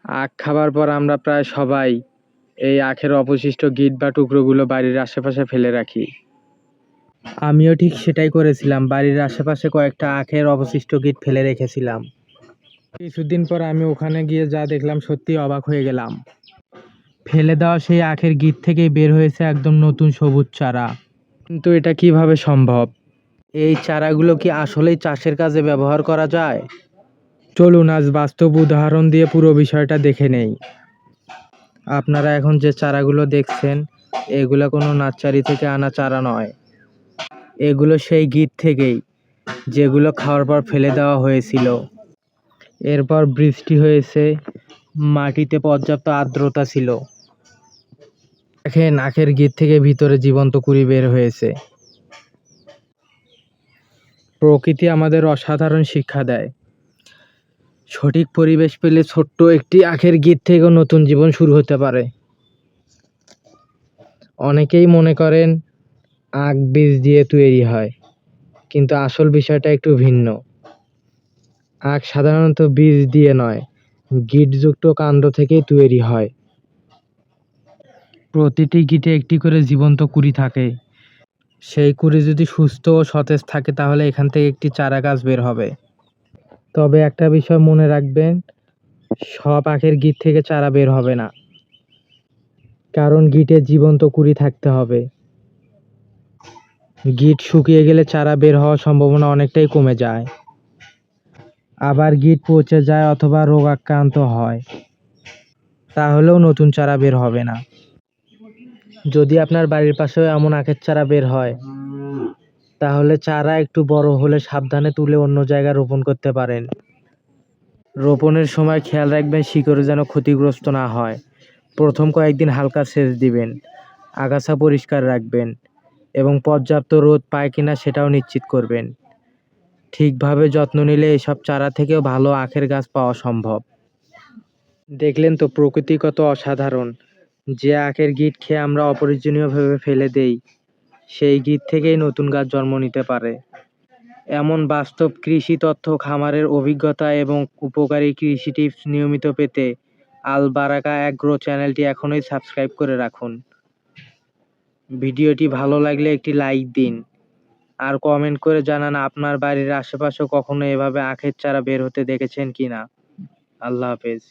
আখ খাবার পর আমরা প্রায় সবাই এই আখের অবশিষ্ট গিট বা টুকরোগুলো বাড়ির আশেপাশে ফেলে রাখি। আমিও ঠিক সেটাই করেছিলাম, বাড়ির আশেপাশে কয়েকটা আখের অবশিষ্ট গিট ফেলে রেখেছিলাম। কিছুদিন পর আমি ওখানে গিয়ে যা দেখলাম সত্যি অবাক হয়ে গেলাম। ফেলে দেওয়া সেই আখের গিট থেকেই বের হয়েছে একদম নতুন সবুজ চারা। কিন্তু এটা কিভাবে সম্ভব? এই চারাগুলো কি আসলেই চাষের কাজে ব্যবহার করা যায়? চলুন আজ বাস্তব উদাহরণ দিয়ে পুরো বিষয়টা দেখে নেই। আপনারা এখন যে চারাগুলো দেখছেন, এগুলো কোনো নার্সারি থেকে আনা চারা নয়। এগুলো সেই গিট থেকেই, যেগুলো খাওয়ার পর ফেলে দেওয়া হয়েছিল। এরপর বৃষ্টি হয়েছে, মাটিতে পর্যাপ্ত আর্দ্রতা ছিল। দেখেন আখের গিট থেকে ভিতরে জীবন্ত কুঁড়ি বের হয়েছে। প্রকৃতি আমাদের অসাধারণ শিক্ষা দেয়। সঠিক পরিবেশ পেলে ছোট্ট একটি আখের গিট থেকেও নতুন জীবন শুরু হতে পারে। অনেকেই মনে করেন আখ বীজ দিয়ে তৈরি হয়, কিন্তু আসল বিষয়টা একটু ভিন্ন। আখ সাধারণত বীজ দিয়ে নয়, গিঁটযুক্ত কাণ্ড থেকেই তৈরি হয়। প্রতিটি গিঁটে একটি করে জীবন্ত কুঁড়ি থাকে। সেই কুঁড়ি যদি সুস্থ ও সতেজ থাকে তাহলে এখান থেকে একটি চারা গাছ বের হবে। তবে একটা বিষয় মনে রাখবেন, সব আখের গিঁট থেকে চারা বের হবে না, কারণ গিঁটে জীবন্ত কুঁড়ি থাকতে হবে। গিঁট শুকিয়ে গেলে চারা বের হওয়ার সম্ভাবনা অনেকটাই কমে যায়। আবার গিঁট পচে যায় অথবা রোগাক্রান্ত হয়, তাহলেও নতুন চারা বের হবে না। যদি আপনার বাড়ির পাশেও এমন আখের চারা বের হয়, তাহলে চারা একটু বড় হলে সাবধানে তুলে অন্য জায়গায় রোপণ করতে পারেন। রোপণের সময় খেয়াল রাখবেন শিকড়ে যেন ক্ষতিগ্রস্ত না হয়। প্রথম কয়েকদিন হালকা সেচ দিবেন, আগাছা পরিষ্কার রাখবেন এবং পর্যাপ্ত রোদ পায় কিনা সেটাও নিশ্চিত করবেন। ঠিকভাবে যত্ন নিলে এসব চারা থেকেও ভালো আখের গাছ পাওয়া সম্ভব। দেখলেন তো প্রকৃতি কত অসাধারণ। যে আখের গিঁট খেয়ে আমরা অপ্রয়োজনীয়ভাবে ফেলে দেই, সেই গিঁট থেকেই নতুন গাছ জন্ম নিতে পারে। এমন বাস্তব কৃষি তথ্য, খামারের অভিজ্ঞতা এবং উপকারী কৃষি টিপস নিয়মিত পেতে আল বারাকা অ্যাগ্রো চ্যানেলটি এখনই সাবস্ক্রাইব করে রাখুন। ভিডিওটি ভালো লাগলে একটি লাইক দিন আর কমেন্ট করে জানান আপনার বাড়ির আশেপাশে কখনো এভাবে আখের চারা বের হতে দেখেছেন কিনা। আল্লাহ হাফেজ।